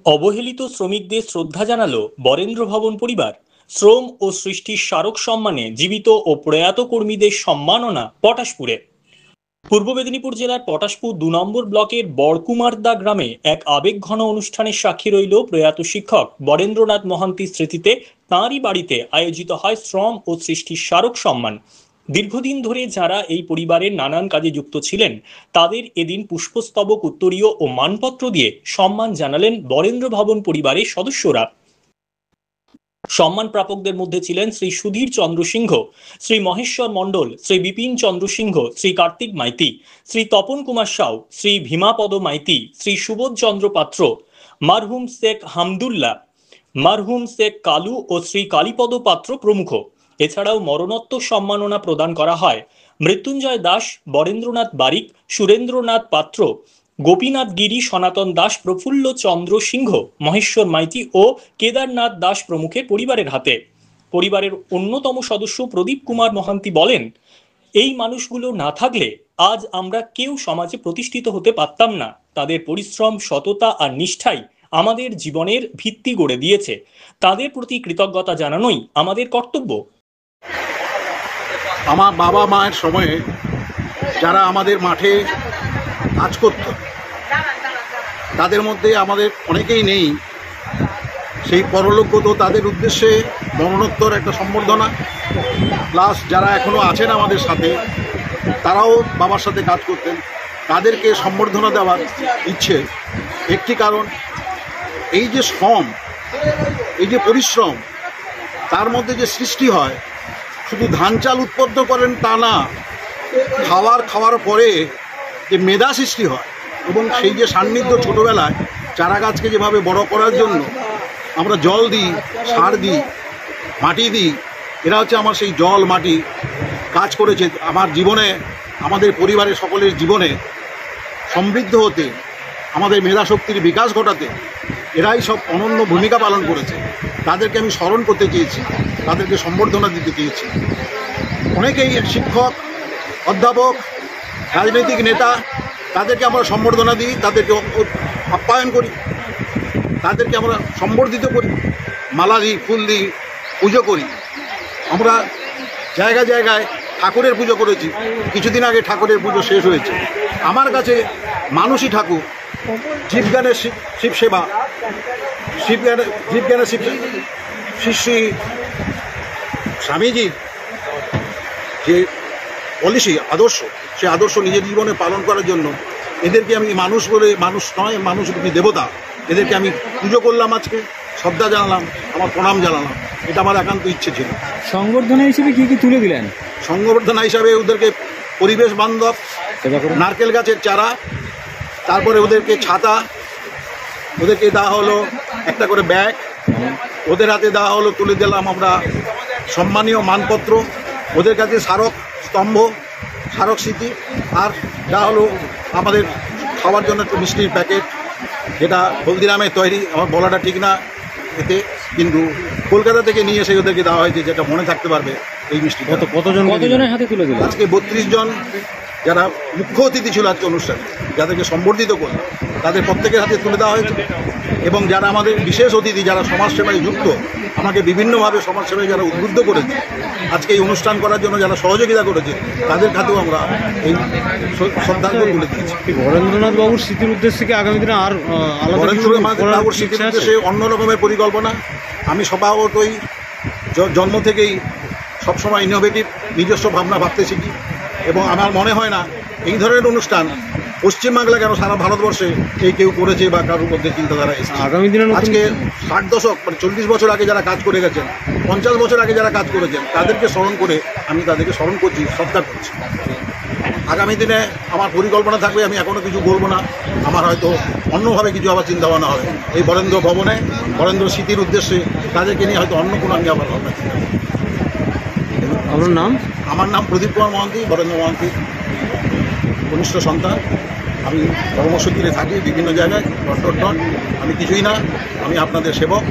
অবহেলিত শ্রমিকদের শ্রদ্ধা জানালো বরেন্দ্র ভবন পরিবার। শ্রম ও সৃষ্টির স্মারক সম্মানে জীবিত ও প্রয়াত কর্মীদের সম্মাননা পটাশপুরে। পূর্ব মেদিনীপুর জেলার পটাশপুর ২ নম্বর ব্লকের বড়কুমারদা গ্রামে এক আবেগঘন অনুষ্ঠানের সাক্ষী রইল প্রয়াত শিক্ষক বরেন্দ্রনাথ মহান্তির স্মৃতিতে তাঁরই বাড়িতে আয়োজিত হয় শ্রম ও সৃষ্টির স্মারক সম্মান। দীর্ঘদিন ধরে যারা এই পরিবারের নানান কাজে যুক্ত ছিলেন তাদের এদিন পুষ্পস্তবক, উত্তরীয় ও মানপত্র দিয়ে সম্মান জানালেন বরেন্দ্র ভবন পরিবারের সদস্যরা। সম্মান প্রাপকদের মধ্যে ছিলেন শ্রী সুধীর চন্দ্র সিংহ, শ্রী মহেশ্বর মণ্ডল, শ্রী বিপিন চন্দ্র সিংহ, শ্রী কার্তিক মাইতি, শ্রী তপন কুমার সাউ, শ্রী ভীমাপদ মাইতি, শ্রী সুবোধ চন্দ্র পাত্র, মারহুম শেখ হামদুল্লাহ, মারহুম শেখ কালু ও শ্রী কালীপদ পাত্র প্রমুখ। এছাড়াও মরণোত্তর সম্মাননা প্রদান করা হয় মৃত্যুঞ্জয় দাস, বরেন্দ্রনাথ বারিক, সুরেন্দ্রনাথ পাত্র, গোপীনাথ গিরি, সনাতন দাস, প্রফুল্ল চন্দ্র সিংহ, মহেশ্বর মাইতি ও কেদারনাথ দাস প্রমুখের পরিবারের হাতে। পরিবারের অন্যতম সদস্য প্রদীপ কুমার মহান্তি বলেন, এই মানুষগুলো না থাকলে আজ আমরা কেউ সমাজে প্রতিষ্ঠিত হতে পারতাম না। তাদের পরিশ্রম, সততা আর নিষ্ঠাই আমাদের জীবনের ভিত্তি গড়ে দিয়েছে। তাদের প্রতি কৃতজ্ঞতা জানানোই আমাদের কর্তব্য। আমার বাবা মায়ের সময়ে যারা আমাদের মাঠে কাজ করত তাদের মধ্যে আমাদের অনেকেই নেই। সেই পরলোকগত তাদের উদ্দেশ্যে মরণোত্তর একটা সম্বর্ধনা, প্লাস যারা এখনও আছেন আমাদের সাথে তারাও বাবার সাথে কাজ করতেন, তাদেরকে সম্বর্ধনা দেওয়ার ইচ্ছে। একটি কারণ, এই যে শ্রম, এই যে পরিশ্রম, তার মধ্যে যে সৃষ্টি হয়, শুধু ধান চাল উৎপন্ন করেন তা না, খাওয়ার পরে যে মেধা সৃষ্টি হয় এবং সেই যে সান্নিধ্য, ছোটোবেলায় চারা গাছকে যেভাবে বড় করার জন্য আমরা জল দিই, সার দিই, মাটি দিই, এরা হচ্ছে আমার সেই জল মাটি। কাজ করেছে আমার জীবনে, আমাদের পরিবারের সকলের জীবনে সমৃদ্ধ হতে, আমাদের মেধা শক্তির বিকাশ ঘটাতে এরাই সব অনন্য ভূমিকা পালন করেছে। তাদেরকে আমি স্মরণ করতে চেয়েছি, তাদেরকে সম্বর্ধনা দিতে চেয়েছি। অনেকেই শিক্ষক, অধ্যাপক, রাজনৈতিক নেতা, তাদেরকে আমরা সম্বর্ধনা দিই, তাদেরকে আপ্যায়ন করি, তাদেরকে আমরা সম্বর্ধিত করি, মালা দিই, ফুল দিই, পুজো করি। আমরা জায়গায় জায়গায় ঠাকুরের পুজো করেছি। কিছুদিন আগে ঠাকুরের পুজো শেষ হয়েছে। আমার কাছে মানুষই ঠাকুর। জীবজ্ঞানের শিব সেবা, জীবজ্ঞানের শ্রী শ্রী স্বামীজির যে পলিসি, আদর্শ, সে আদর্শ নিজের জীবনে পালন করার জন্য এদেরকে আমি মানুষ বলে, মানুষ নয়, মানুষ রূপী দেবতা, এদেরকে আমি পুজো করলাম, আজকে শ্রদ্ধা জানালাম, আমার প্রণাম জানালাম। এটা আমার একান্ত ইচ্ছে ছিল। সংবর্ধনা হিসেবে কি কি তুলে দিলেন? সংবর্ধনা হিসাবে ওদেরকে পরিবেশ বান্ধব নারকেল গাছের চারা, তারপরে ওদেরকে ছাতা, ওদেরকে দেওয়া হলো একটা করে ব্যাগ, ওদের হাতে দেওয়া হলো, তুলে দিলাম আমরা সম্মানীয় মানপত্র, ওদের কাছে স্মারক স্তম্ভ, স্মারক স্মৃতি, আর দেওয়া হলো আমাদের খাওয়ার জন্য একটু মিষ্টির প্যাকেট, যেটা হলদিরামের তৈরি। আমার বলাটা ঠিক না এতে, কিন্তু কলকাতা থেকে নিয়ে এসে ওদেরকে দেওয়া হয়েছে, যেটা মনে থাকতে পারবে এই মিষ্টি। কতজনের হাতে তুলে দিলেন? আজকে 32 জন যারা মুখ্য অতিথি ছিল আজকে অনুষ্ঠানে, যাদেরকে সম্বর্ধিত করল, তাদের প্রত্যেকের হাতে তুলে দেওয়া হয়েছে। এবং যারা আমাদের বিশেষ অতিথি, যারা সমাজসেবায় যুক্ত, আমাকে বিভিন্নভাবে সমাজসেবায় যারা উদ্বুদ্ধ করেছে, আজকে এই অনুষ্ঠান করার জন্য যারা সহযোগিতা করেছে, তাদের হাতেও আমরা এই শ্রদ্ধাঞ্জলি তুলে দিয়েছি। বরেন্দ্রনাথ বাবুর স্মৃতির উদ্দেশ্যে কি আগামী দিনে আর বরেন্দ্রনাথ বাবুর স্মৃতির উদ্দেশ্যে অন্য রকমের পরিকল্পনা। আমি স্বভাবতই জন্ম থেকেই সবসময় ইনোভেটিভ, নিজস্ব ভাবনা ভাবতে শিখি, এবং আমার মনে হয় না এই ধরনের অনুষ্ঠান পশ্চিমবাংলা কেন সারা ভারতবর্ষে কেউ করেছে বা কারোর মধ্যে চিন্তাধারা এসেছে। আগামী দিনে আজকে 60 দশক, মানে 40 বছর আগে যারা কাজ করে গেছেন, 50 বছর আগে যারা কাজ করেছেন, তাদেরকে স্মরণ করে আমি তাদেরকে স্মরণ করছি, শ্রদ্ধা করছি। আগামী দিনে আমার পরিকল্পনা থাকবে, আমি এখনও কিছু বলবো না, আমার হয়তো অন্যভাবে কিছু আবার চিন্তা ভাবনা হবে। এই বরেন্দ্র ভবনে বরেন্দ্র স্মৃতির উদ্দেশ্যে তাদেরকে নিয়ে হয়তো অন্য কোনো আমি আবার ভাবনা চিন্তা। আপনার নাম? আমার নাম প্রদীপ কুমার মহান্তি, বরেন্দ্র মহান্তি কনিষ্ঠ সন্তান। আমি কর্মসূচিতে থাকি বিভিন্ন জায়গায়, আমি কিছুই না, আমি আপনাদের সেবক।